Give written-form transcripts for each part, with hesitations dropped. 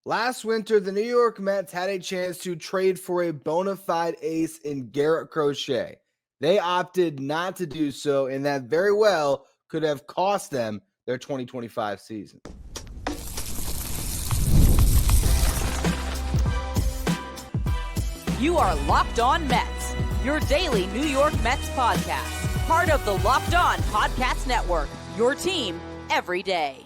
Last winter, the New York Mets had a chance to trade for a bona fide ace in Garrett Crochet. They opted not to do so, and that very well could have cost them their 2025 season. You are Locked On Mets, your daily New York Mets podcast. Part of the Locked On Podcast Network, your team every day.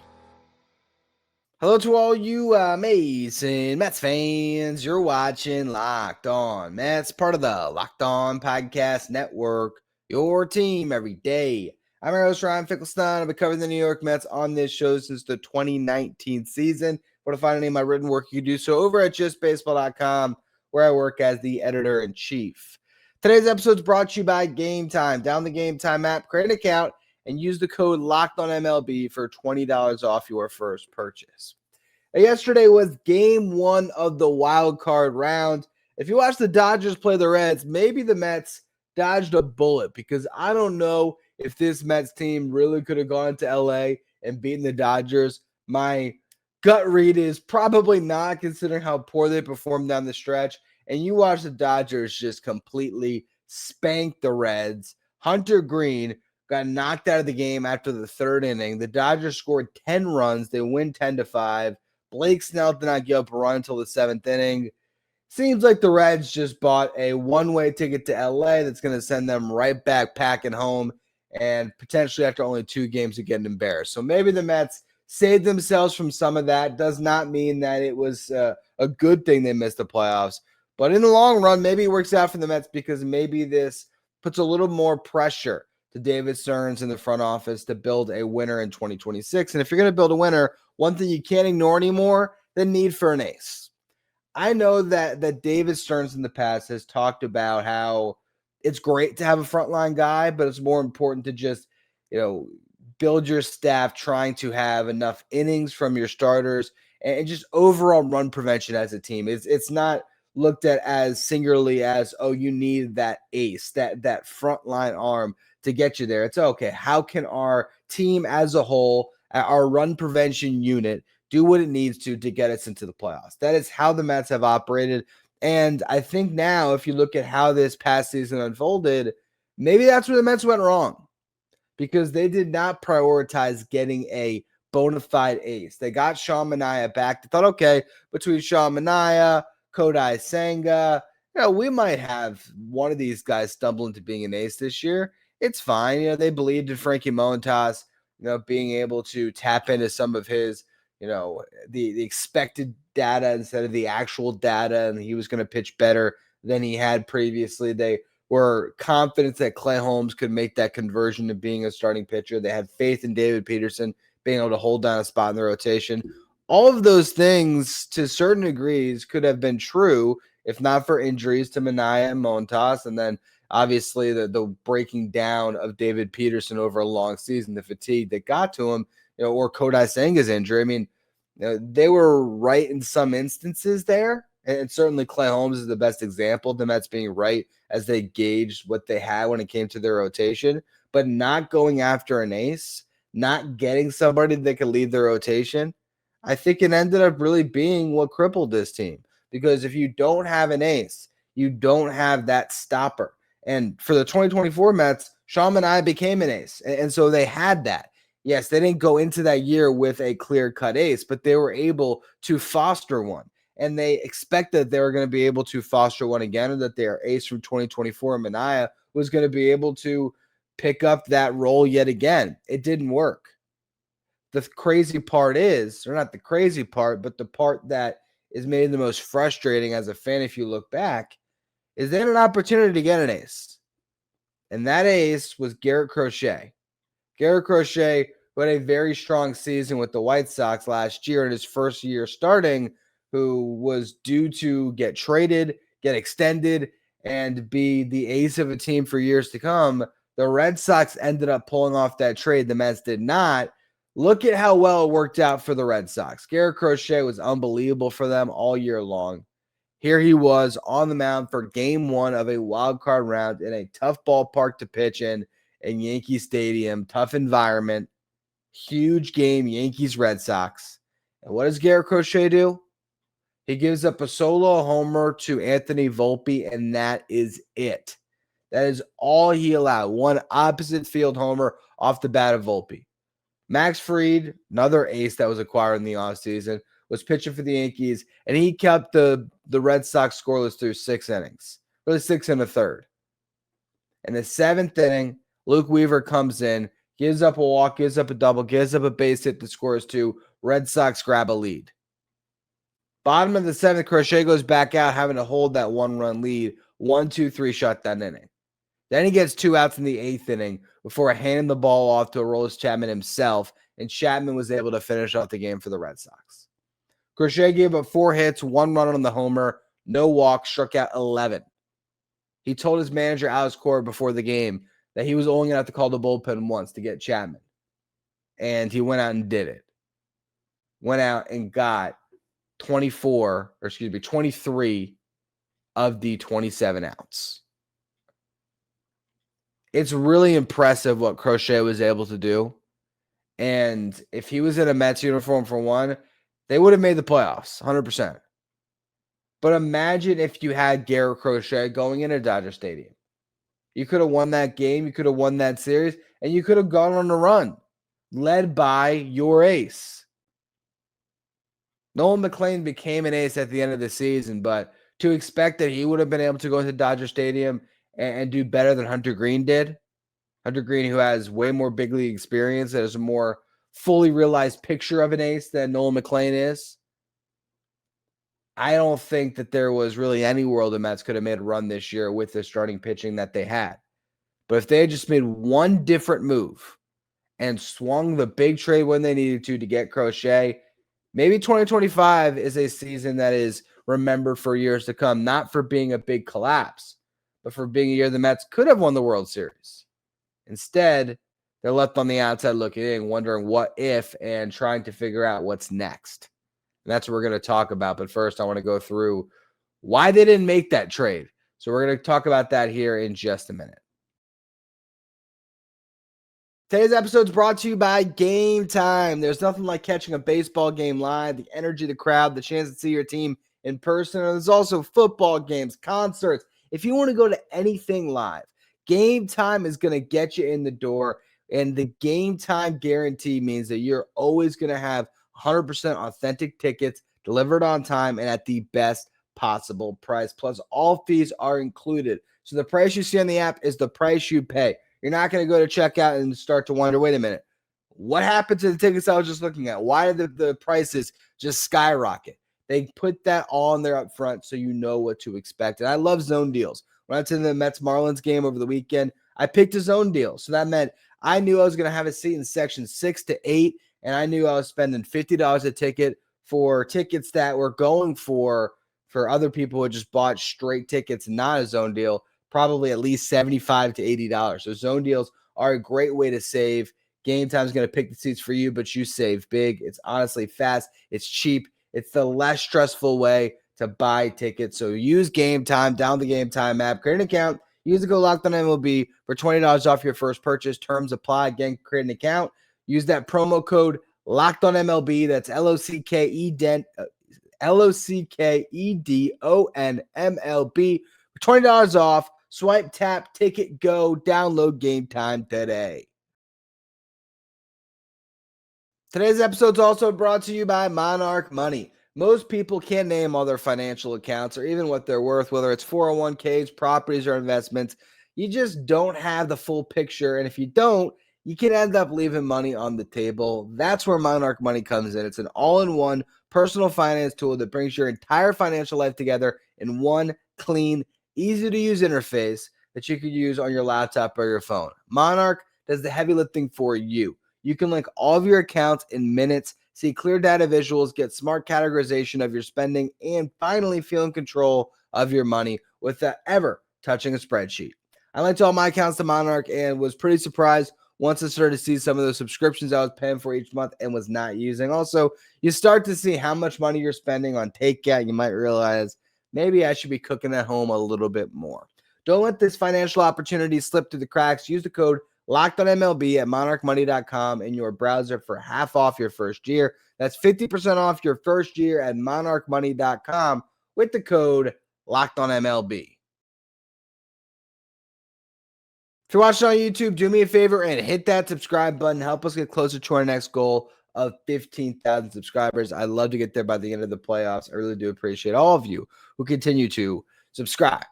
Hello to all you amazing Mets fans. You're watching Locked On Mets, part of the Locked On Podcast Network, your team every day. I'm your host, Ryan Finkelstein. I've been covering the New York Mets on this show since the 2019 season. For to find any of my written work, you can do so over at justbaseball.com, where I work as the editor-in-chief. Today's episode is brought to you by Game Time. Download the Game Time app, create an account, and use the code LOCKEDONMLB for $20 off your first purchase. Yesterday was game one of the wild card round. If you watch the Dodgers play the Reds, maybe the Mets dodged a bullet, because I don't know if this Mets team really could have gone to LA and beaten the Dodgers. My gut read is probably not, considering how poor they performed down the stretch. And you watch the Dodgers just completely spank the Reds. Hunter Green got knocked out of the game after the third inning. The Dodgers scored 10 runs. They win 10-5. Blake Snell did not give up a run until the seventh inning. Seems like the Reds just bought a one-way ticket to LA that's going to send them right back packing home, and potentially after only 2 games of getting embarrassed. So maybe the Mets saved themselves from some of that. Does not mean that it was a good thing they missed the playoffs. But in the long run, maybe it works out for the Mets, because maybe this puts a little more pressure to David Stearns in the front office to build a winner in 2026. And if you're going to build a winner, one thing you can't ignore anymore, the need for an ace. I know that David Stearns in the past has talked about how it's great to have a frontline guy, but it's more important to just, build your staff trying to have enough innings from your starters and just overall run prevention as a team. It's not looked at as singularly as, oh, you need that ace, that frontline arm to get you there. It's okay. How can our team as a whole, our run prevention unit, do what it needs to get us into the playoffs? That is how the Mets have operated. And I think now, if you look at how this past season unfolded, maybe that's where the Mets went wrong, because they did not prioritize getting a bona fide ace. They got Sean Manaea back. They thought, okay, between Sean Manaea, Kodai Senga, we might have one of these guys stumble into being an ace this year. It's fine. They believed in Frankie Montas, being able to tap into some of his, the expected data instead of the actual data, and he was going to pitch better than he had previously. They were confident that Clay Holmes could make that conversion to being a starting pitcher. They had faith in David Peterson being able to hold down a spot in the rotation. All of those things, to certain degrees, could have been true if not for injuries to Manaea and Montas, and then obviously the breaking down of David Peterson over a long season, the fatigue that got to him, or Kodai Senga's injury. I mean, they were right in some instances there, and certainly Clay Holmes is the best example of the Mets being right as they gauged what they had when it came to their rotation, but not going after an ace, not getting somebody that could lead their rotation. I think it ended up really being what crippled this team, because if you don't have an ace, you don't have that stopper. And for the 2024 Mets, Sean Manaea became an ace, and so they had that. Yes, they didn't go into that year with a clear-cut ace, but they were able to foster one. And they expected they were going to be able to foster one again, and that their ace from 2024, Manaea, was going to be able to pick up that role yet again. It didn't work. The crazy part is, or not the crazy part, but the part that is made the most frustrating as a fan if you look back, is they had an opportunity to get an ace. And that ace was Garrett Crochet. Garrett Crochet, who had a very strong season with the White Sox last year in his first year starting, who was due to get traded, get extended, and be the ace of a team for years to come. The Red Sox ended up pulling off that trade. The Mets did not. Look at how well it worked out for the Red Sox. Garrett Crochet was unbelievable for them all year long. Here he was on the mound for game one of a wild card round in a tough ballpark to pitch in Yankee Stadium, tough environment, huge game, Yankees-Red Sox. And what does Garrett Crochet do? He gives up a solo homer to Anthony Volpe, and that is it. That is all he allowed. One opposite field homer off the bat of Volpe. Max Fried, another ace that was acquired in the offseason, was pitching for the Yankees, and he kept the Red Sox scoreless through 6 innings, really 6 and a third. In the 7th inning, Luke Weaver comes in, gives up a walk, gives up a double, gives up a base hit that scores 2. Red Sox grab a lead. Bottom of the 7th, Crochet goes back out, having to hold that 1-run lead. 1-2-3 shutdown inning. Then he gets 2 outs in the 8th inning before handing the ball off to Aroldis Chapman himself, and Chapman was able to finish off the game for the Red Sox. Crochet gave up 4 hits, 1 run on the homer, no walks, struck out 11. He told his manager, Alex Cora, before the game that he was only going to have to call the bullpen once to get Chapman. And he went out and did it. Went out and got 23 of the 27 outs. It's really impressive what Crochet was able to do. And if he was in a Mets uniform for one, they would have made the playoffs, 100%. But imagine if you had Garrett Crochet going into Dodger Stadium. You could have won that game, you could have won that series, and you could have gone on a run, led by your ace. Nolan McLean became an ace at the end of the season, but to expect that he would have been able to go into Dodger Stadium and do better than Hunter Green did, Hunter Green, who has way more big league experience, that is a more fully realized picture of an ace than Nolan McLean is. I don't think that there was really any world the Mets could have made a run this year with the starting pitching that they had. But if they had just made one different move and swung the big trade when they needed to get Crochet, maybe 2025 is a season that is remembered for years to come, not for being a big collapse, but for being a year the Mets could have won the World Series. Instead, they're left on the outside looking in, wondering what if and trying to figure out what's next. And that's what we're going to talk about. But first, I want to go through why they didn't make that trade. So we're going to talk about that here in just a minute. Today's episode is brought to you by Game Time. There's nothing like catching a baseball game live, the energy of the crowd, the chance to see your team in person. And there's also football games, concerts. If you want to go to anything live, Game Time is going to get you in the door. And the Game Time guarantee means that you're always going to have 100% authentic tickets delivered on time and at the best possible price. Plus, all fees are included. So the price you see on the app is the price you pay. You're not going to go to checkout and start to wonder, wait a minute, what happened to the tickets I was just looking at? Why did the prices just skyrocket? They put that all in there up front so you know what to expect. And I love zone deals. When I went to the Mets-Marlins game over the weekend, I picked a zone deal. So that meant I knew I was going to have a seat in section 6 to 8, and I knew I was spending $50 a ticket for tickets that were going for other people who had just bought straight tickets, not a zone deal, probably at least $75 to $80. So zone deals are a great way to save. Game Time is going to pick the seats for you, but you save big. It's honestly fast. It's cheap. It's the less stressful way to buy tickets. So use Game Time, download the Game Time app, create an account, use the code LOCKEDONMLB for $20 off your first purchase. Terms apply. Again, create an account. Use that promo code LOCKEDONMLB. That's LOCKEDONMLB for $20 off. Swipe, tap, ticket, go. Download Game Time today. Today's episode is also brought to you by Monarch Money. Most people can't name all their financial accounts or even what they're worth, whether it's 401ks, properties, or investments. You just don't have the full picture. And if you don't, you can end up leaving money on the table. That's where Monarch Money comes in. It's an all-in-one personal finance tool that brings your entire financial life together in one clean, easy-to-use interface that you can use on your laptop or your phone. Monarch does the heavy lifting for you. You can link all of your accounts in minutes, see clear data visuals, get smart categorization of your spending, and finally feel in control of your money without ever touching a spreadsheet. I linked all my accounts to Monarch and was pretty surprised once I started to see some of the subscriptions I was paying for each month and was not using. Also, you start to see how much money you're spending on takeout. You might realize maybe I should be cooking at home a little bit more. Don't let this financial opportunity slip through the cracks. Use the code Locked on MLB at monarchmoney.com in your browser for half off your first year. That's 50% off your first year at monarchmoney.com with the code Locked on MLB. If you're watching on YouTube, do me a favor and hit that subscribe button. Help us get closer to our next goal of 15,000 subscribers. I'd love to get there by the end of the playoffs. I really do appreciate all of you who continue to subscribe.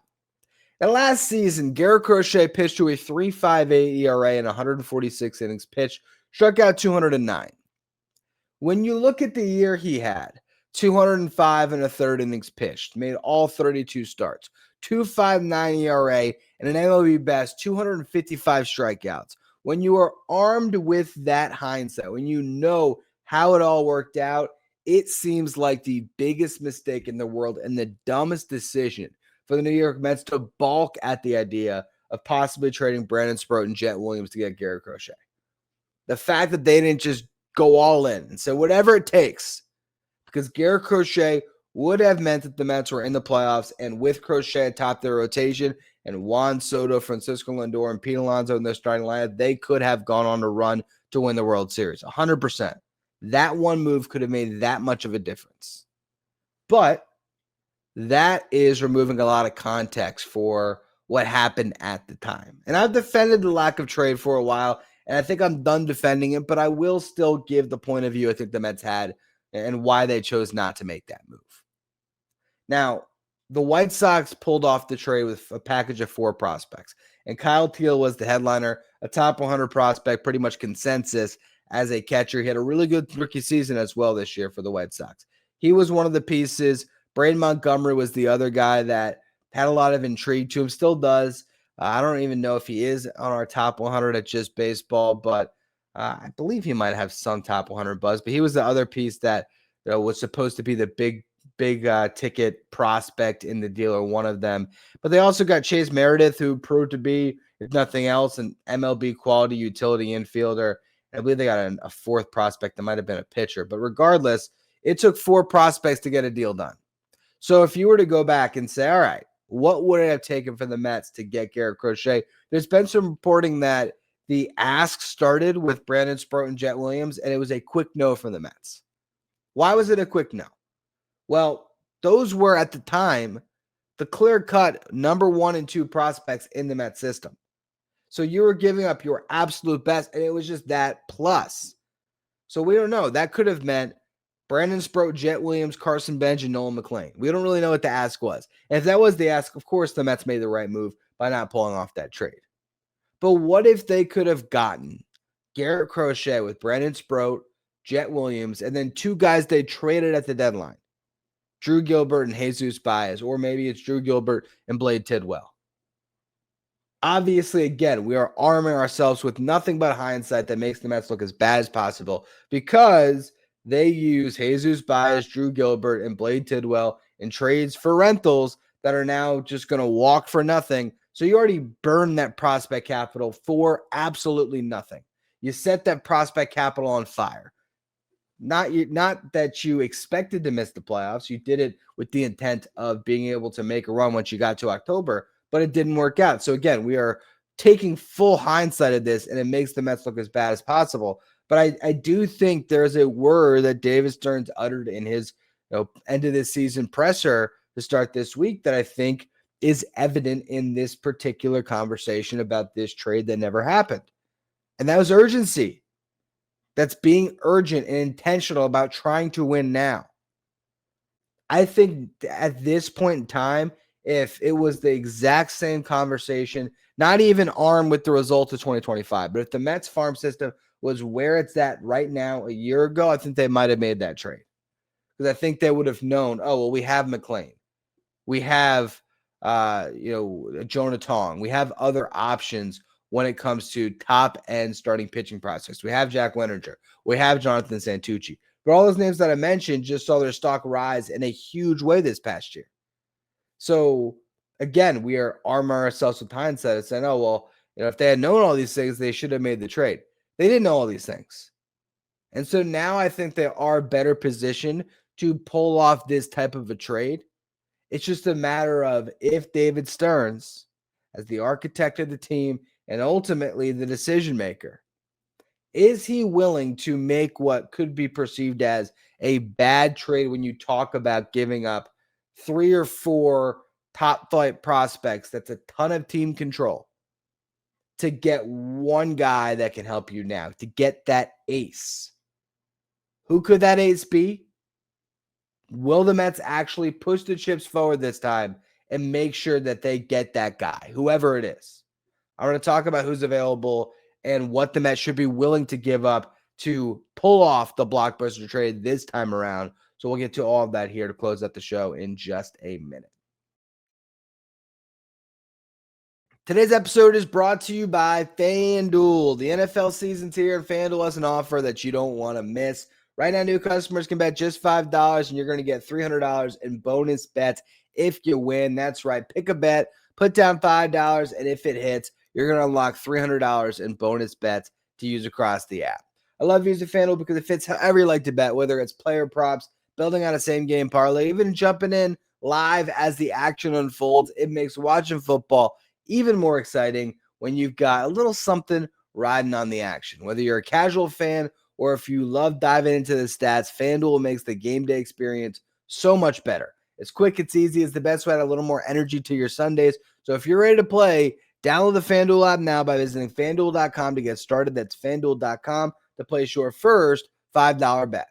And last season, Garrett Crochet pitched to a 3.58 ERA in 146 innings pitched, struck out 209. When you look at the year he had, 205 and a third innings pitched, made all 32 starts, 2.59 ERA, and an MLB best 255 strikeouts. When you are armed with that hindsight, when you know how it all worked out, it seems like the biggest mistake in the world and the dumbest decision for the New York Mets to balk at the idea of possibly trading Brandon Sproat and Jet Williams to get Garrett Crochet. The fact that they didn't just go all in and say whatever it takes, because Garrett Crochet would have meant that the Mets were in the playoffs, and with Crochet atop their rotation and Juan Soto, Francisco Lindor, and Pete Alonso in their starting lineup, they could have gone on a run to win the World Series. 100%. That one move could have made that much of a difference. But that is removing a lot of context for what happened at the time. And I've defended the lack of trade for a while, and I think I'm done defending it, but I will still give the point of view I think the Mets had and why they chose not to make that move. Now, the White Sox pulled off the trade with a package of 4 prospects, and Kyle Teel was the headliner, a top 100 prospect, pretty much consensus as a catcher. He had a really good rookie season as well this year for the White Sox. He was one of the pieces. Braden Montgomery was the other guy that had a lot of intrigue to him, still does. I don't even know if he is on our top 100 at Just Baseball, but I believe he might have some top 100 buzz. But he was the other piece that was supposed to be the big ticket prospect in the deal, or one of them. But they also got Chase Meredith, who proved to be, if nothing else, an MLB quality utility infielder. I believe they got a 4th prospect that might have been a pitcher. But regardless, it took 4 prospects to get a deal done. So if you were to go back and say, all right, what would it have taken for the Mets to get Garrett Crochet? There's been some reporting that the ask started with Brandon Sproat and Jet Williams, and it was a quick no from the Mets. Why was it a quick no? Well, those were at the time the clear-cut number 1 and 2 prospects in the Mets system. So you were giving up your absolute best, and it was just that plus. So we don't know. That could have meant Brandon Sproat, Jet Williams, Carson Bench, and Nolan McLean. We don't really know what the ask was. And if that was the ask, of course, the Mets made the right move by not pulling off that trade. But what if they could have gotten Garrett Crochet with Brandon Sproat, Jet Williams, and then 2 guys they traded at the deadline, Drew Gilbert and Jesus Baez, or maybe it's Drew Gilbert and Blade Tidwell? Obviously, again, we are arming ourselves with nothing but hindsight that makes the Mets look as bad as possible, because they use Jesus Baez, Drew Gilbert, and Blade Tidwell in trades for rentals that are now just going to walk for nothing. So you already burned that prospect capital for absolutely nothing. You set that prospect capital on fire. Not that you expected to miss the playoffs. You did it with the intent of being able to make a run once you got to October, but it didn't work out. So again, we are taking full hindsight of this, and it makes the Mets look as bad as possible. But I do think there's a word that David Stearns uttered in his end of this season presser to start this week that I think is evident in this particular conversation about this trade that never happened. And that was urgency. That's being urgent and intentional about trying to win now. I think at this point in time, if it was the exact same conversation, not even armed with the results of 2025, but if the Mets farm system was where it's at right now a year ago, I think they might have made that trade. Because I think they would have known, oh, well, we have McLean. We have, Jonah Tong. We have other options when it comes to top-end starting pitching prospects. We have Jack Leninger. We have Jonathan Santucci. But all those names that I mentioned just saw their stock rise in a huge way this past year. So, again, we are arming ourselves with hindsight and saying, oh, well, if they had known all these things, they should have made the trade. They didn't know all these things. And so now I think they are better positioned to pull off this type of a trade. It's just a matter of if David Stearns, as the architect of the team, and ultimately the decision maker. Is he willing to make what could be perceived as a bad trade when you talk about giving up 3 or 4 top flight prospects? That's a ton of team control to get one guy that can help you now, to get that ace. Who could that ace be? Will the Mets actually push the chips forward this time and make sure that they get that guy, whoever it is? I want to talk about who's available and what the Mets should be willing to give up to pull off the blockbuster trade this time around. So we'll get to all of that here to close out the show in just a minute. Today's episode is brought to you by FanDuel. The NFL season's here, and FanDuel has an offer that you don't want to miss. Right now, new customers can bet just $5, and you're going to get $300 in bonus bets if you win. That's right. Pick a bet, put down $5, and if it hits, you're going to unlock $300 in bonus bets to use across the app. I love using FanDuel because it fits however you like to bet, whether it's player props, building on a same-game parlay, even jumping in live as the action unfolds. It makes watching football even more exciting when you've got a little something riding on the action. Whether you're a casual fan or if you love diving into the stats, FanDuel makes the game day experience so much better. It's quick, it's easy, it's the best way to add a little more energy to your Sundays. So if you're ready to play, download the FanDuel app now by visiting FanDuel.com to get started. That's FanDuel.com to place your first $5 bet.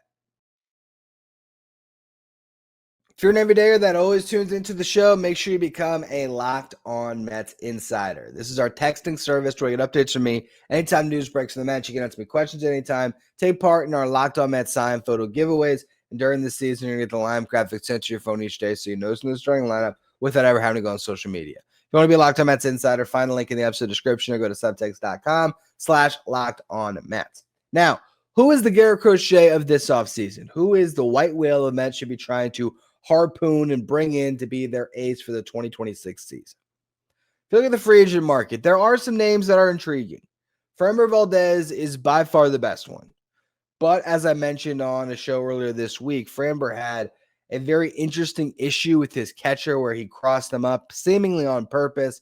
If you're an everydayer that always tunes into the show, make sure you become a Locked On Mets insider. This is our texting service where you get updates from me. Anytime news breaks from the Mets, you can answer me questions anytime. Take part in our Locked On Mets sign photo giveaways. And during the season, you're going to get the line graphic sent to your phone each day so you know who's in the starting lineup without ever having to go on social media. If you want to be a Locked On Mets insider, find the link in the episode description or go to subtext.com/LockedOnMets. Now, who is the Garrett Crochet of this offseason? Who is the white whale the Mets should be trying to harpoon and bring in to be their ace for the 2026 season? If you look at the free agent market, there are some names that are intriguing. Framber Valdez is by far the best one. But as I mentioned on a show earlier this week, Framber had a very interesting issue with his catcher where he crossed him up seemingly on purpose.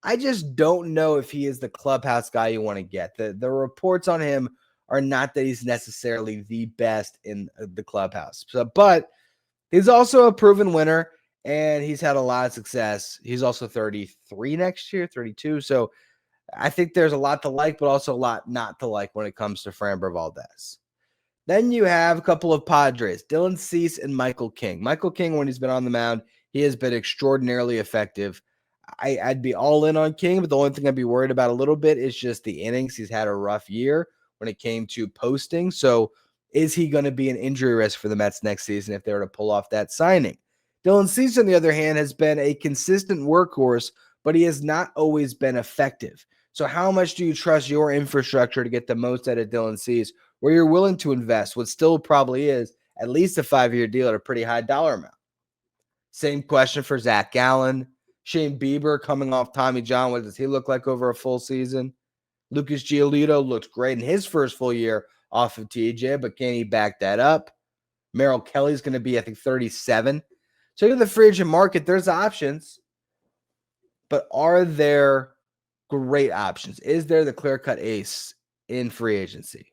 I just don't know if he is the clubhouse guy you want to get. The reports on him are not that he's necessarily the best in the clubhouse. But he's also a proven winner, and he's had a lot of success. He's also 33 next year, 32. So I think there's a lot to like, but also a lot not to like when it comes to Framber Valdez. Then you have a couple of Padres, Dylan Cease and Michael King. Michael King, when he's been on the mound, he has been extraordinarily effective. I'd be all in on King, but the only thing I'd be worried about a little bit is just the innings. He's had a rough year when it came to posting. So is he going to be an injury risk for the Mets next season if they were to pull off that signing? Dylan Cease, on the other hand, has been a consistent workhorse, but he has not always been effective. So how much do you trust your infrastructure to get the most out of Dylan Cease, where you're willing to invest what still probably is at least a 5-year deal at a pretty high dollar amount? Same question for Zach Gallen. Shane Bieber coming off Tommy John. What does he look like over a full season? Lucas Giolito looked great in his first full year off of TJ, but can he back that up? Merrill Kelly's going to be, I think, 37. So in the free agent market, there's options, but are there great options? Is there the clear-cut ace in free agency?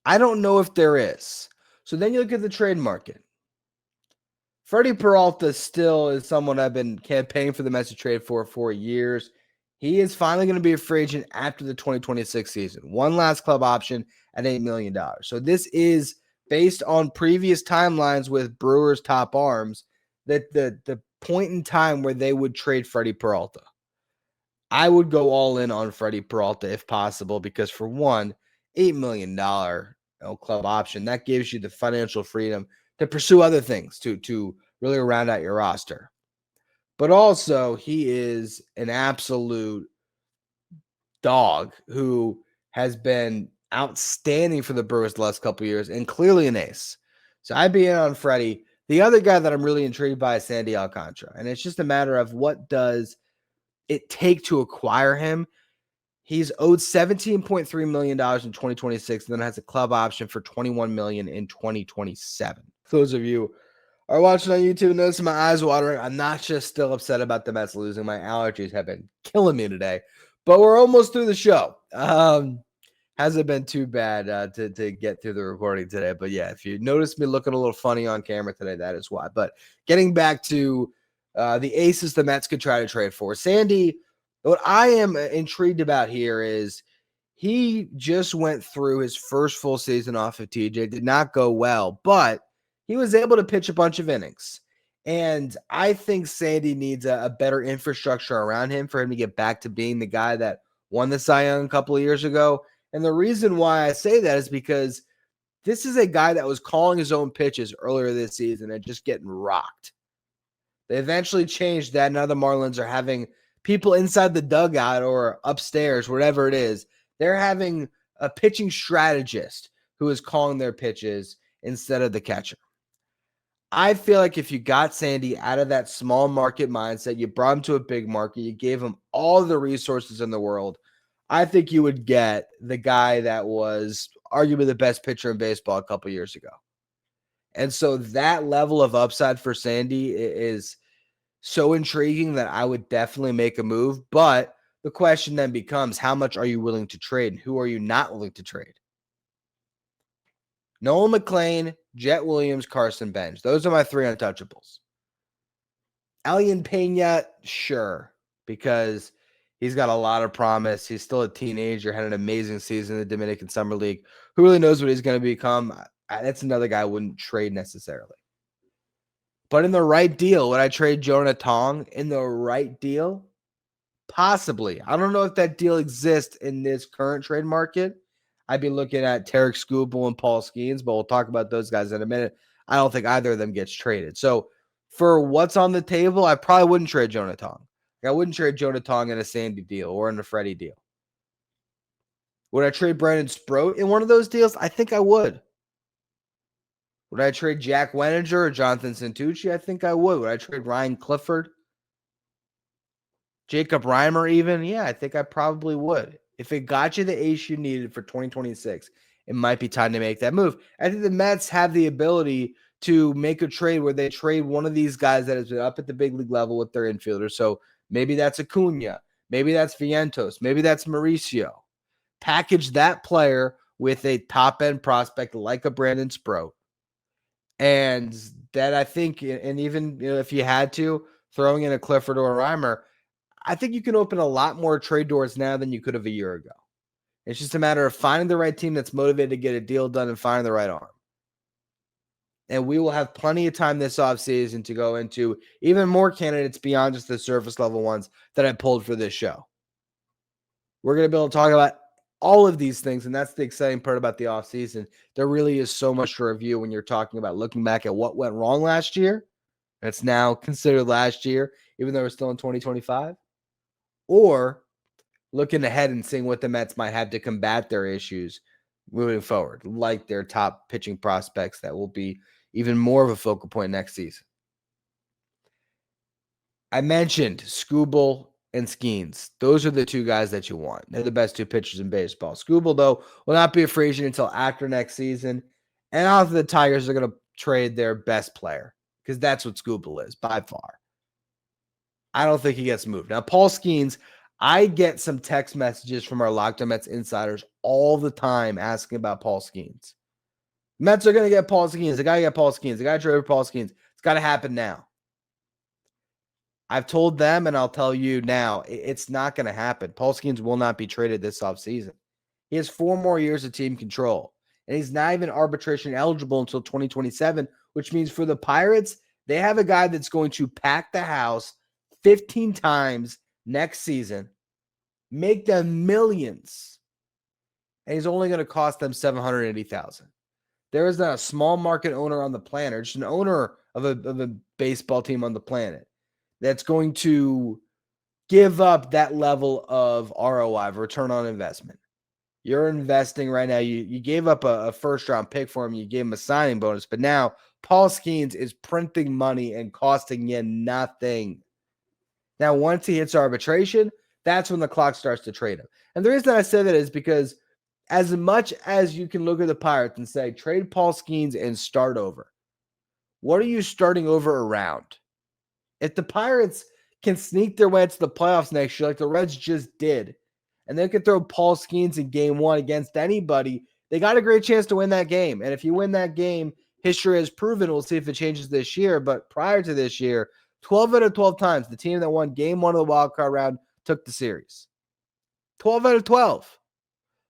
I don't know if there is. So then you look at the trade market. Freddy Peralta still is someone I've been campaigning for the Mets to trade for years. He is finally going to be a free agent after the 2026 season. One last club option at $8 million. So this is based on previous timelines with Brewers' top arms, that the point in time where they would trade Freddy Peralta. I would go all in on Freddy Peralta if possible, because for one, $8 million club option, that gives you the financial freedom to pursue other things, to really round out your roster. But also, he is an absolute dog who has been outstanding for the Brewers the last couple of years and clearly an ace. So I'd be in on Freddy. The other guy that I'm really intrigued by is Sandy Alcantara. And it's just a matter of what does it take to acquire him. He's owed $17.3 million in 2026 and then has a club option for $21 million in 2027. For those of you are watching on YouTube, notice my eyes watering. I'm not just still upset about the Mets losing. My allergies have been killing me today. But we're almost through the show. Hasn't been too bad to get through the recording today. But yeah, if you notice me looking a little funny on camera today, that is why. But getting back to the aces the Mets could try to trade for. Sandy, what I am intrigued about here is he just went through his first full season off of TJ. Did not go well, but he was able to pitch a bunch of innings. And I think Sandy needs a better infrastructure around him for him to get back to being the guy that won the Cy Young a couple of years ago. And the reason why I say that is because this is a guy that was calling his own pitches earlier this season and just getting rocked. They eventually changed that. Now the Marlins are having people inside the dugout or upstairs, whatever it is. They're having a pitching strategist who is calling their pitches instead of the catcher. I feel like if you got Sandy out of that small market mindset, you brought him to a big market, you gave him all the resources in the world, I think you would get the guy that was arguably the best pitcher in baseball a couple years ago. And so that level of upside for Sandy is so intriguing that I would definitely make a move. But the question then becomes, how much are you willing to trade and who are you not willing to trade? Nolan McLean, Jet Williams, Carson Bench. Those are my three untouchables. Elian Pena, sure, because he's got a lot of promise. He's still a teenager, had an amazing season in the Dominican Summer League. Who really knows what he's going to become? That's another guy I wouldn't trade necessarily. But in the right deal, would I trade Jonah Tong in the right deal? Possibly. I don't know if that deal exists in this current trade market. I'd be looking at Tarek Skubal and Paul Skenes, but we'll talk about those guys in a minute. I don't think either of them gets traded. So for what's on the table, I probably wouldn't trade Jonah Tong. I wouldn't trade Jonah Tong in a Sandy deal or in a Freddy deal. Would I trade Brandon Sproat in one of those deals? I think I would. Would I trade Jack Wenninger or Jonathan Santucci? I think I would. Would I trade Ryan Clifford? Jacob Reimer even? Yeah, I think I probably would. If it got you the ace you needed for 2026, it might be time to make that move. I think the Mets have the ability to make a trade where they trade one of these guys that has been up at the big league level with their infielders. So maybe that's Acuna. Maybe that's Vientos. Maybe that's Mauricio. Package that player with a top-end prospect like a Brandon Sproat. And that I think, and even if you had to, throwing in a Clifford or a Reimer, I think you can open a lot more trade doors now than you could have a year ago. It's just a matter of finding the right team that's motivated to get a deal done and finding the right arm. And we will have plenty of time this offseason to go into even more candidates beyond just the surface level ones that I pulled for this show. We're going to be able to talk about all of these things, and that's the exciting part about the offseason. There really is so much to review when you're talking about looking back at what went wrong last year. It's now considered last year, even though we're still in 2025. Or looking ahead and seeing what the Mets might have to combat their issues moving forward, like their top pitching prospects that will be even more of a focal point next season. I mentioned Skubal and Skenes. Those are the two guys that you want. They're the best two pitchers in baseball. Skubal, though, will not be a free agent until after next season. And I don't think the Tigers are going to trade their best player because that's what Skubal is by far. I don't think he gets moved. Now, Paul Skenes, I get some text messages from our Locked On Mets insiders all the time asking about Paul Skenes. Mets are going to get Paul Skenes. They got to get Paul Skenes. They got to trade for Paul Skenes. It's got to happen now. I've told them, and I'll tell you now, it's not going to happen. Paul Skenes will not be traded this offseason. He has 4 more years of team control, and he's not even arbitration eligible until 2027, which means for the Pirates, they have a guy that's going to pack the house 15 times next season, make them millions, and he's only going to cost them $780,000. There is not a small market owner on the planet, or just an owner of a baseball team on the planet that's going to give up that level of ROI, return on investment. You're investing right now. You gave up a first-round pick for him. You gave him a signing bonus, but now Paul Skenes is printing money and costing you nothing. Now, once he hits arbitration, that's when the clock starts to trade him. And the reason I say that is because as much as you can look at the Pirates and say, trade Paul Skenes and start over, what are you starting over around? If the Pirates can sneak their way into the playoffs next year like the Reds just did, and they could throw Paul Skenes in game one against anybody, they got a great chance to win that game. And if you win that game, history has proven, we'll see if it changes this year, but prior to this year, 12 out of 12 times, the team that won game one of the wild card round took the series. 12 out of 12.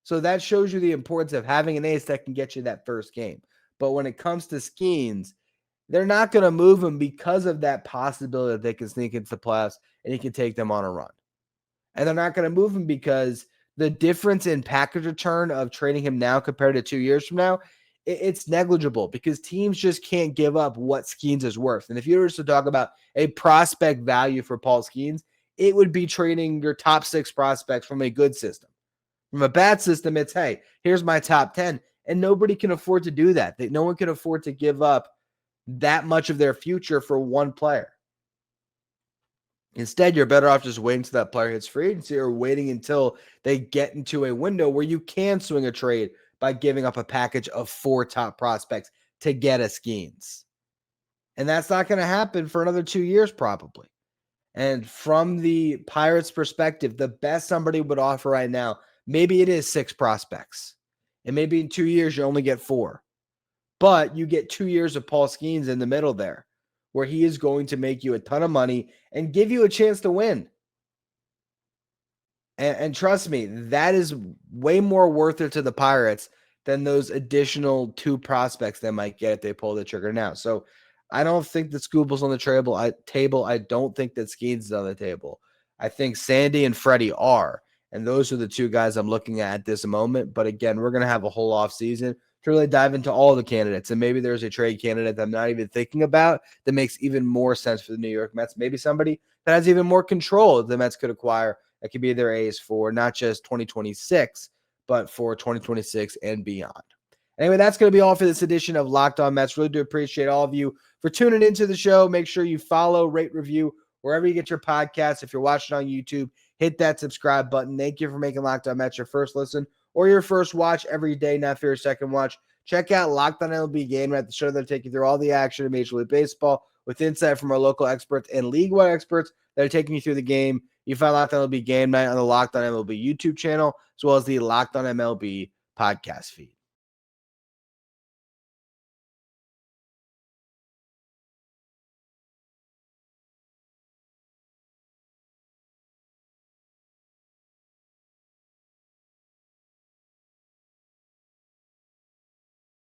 So that shows you the importance of having an ace that can get you that first game. But when it comes to Skenes, they're not going to move him because of that possibility that they can sneak into the playoffs and he can take them on a run. And they're not going to move him because the difference in package return of trading him now compared to 2 years from now, it's negligible because teams just can't give up what Skenes is worth. And if you were to talk about a prospect value for Paul Skenes, it would be trading your top 6 prospects from a good system. From a bad system, it's, hey, here's my top 10. And nobody can afford to do that. No one can afford to give up that much of their future for one player. Instead, you're better off just waiting until that player hits free agency or waiting until they get into a window where you can swing a trade by giving up a package of 4 top prospects to get a Skenes. And that's not going to happen for another 2 years probably. And from the Pirates' perspective, the best somebody would offer right now, maybe it is 6 prospects. And maybe in 2 years, you only get 4. But you get 2 years of Paul Skenes in the middle there, where he is going to make you a ton of money and give you a chance to win. And trust me, that is way more worth it to the Pirates than those additional 2 prospects they might get if they pull the trigger now. So I don't think that Scooble's on the table. I don't think that Skenes is on the table. I think Sandy and Freddy are. And those are the 2 guys I'm looking at this moment. But again, we're going to have a whole offseason to really dive into all the candidates. And maybe there's a trade candidate that I'm not even thinking about that makes even more sense for the New York Mets. Maybe somebody that has even more control the Mets could acquire that could be their ace for not just 2026, but for 2026 and beyond. Anyway, that's going to be all for this edition of Locked On Mets. Really do appreciate all of you for tuning into the show. Make sure you follow, rate, review, wherever you get your podcasts. If you're watching on YouTube, hit that subscribe button. Thank you for making Locked On Mets your first listen or your first watch every day, not for your second watch. Check out Locked On MLB Game Night, the show that'll take you through all the action in Major League Baseball with insight from our local experts and league-wide experts that are taking you through the game. You find Locked On MLB Game Night on the Locked On MLB YouTube channel, as well as the Locked On MLB podcast feed.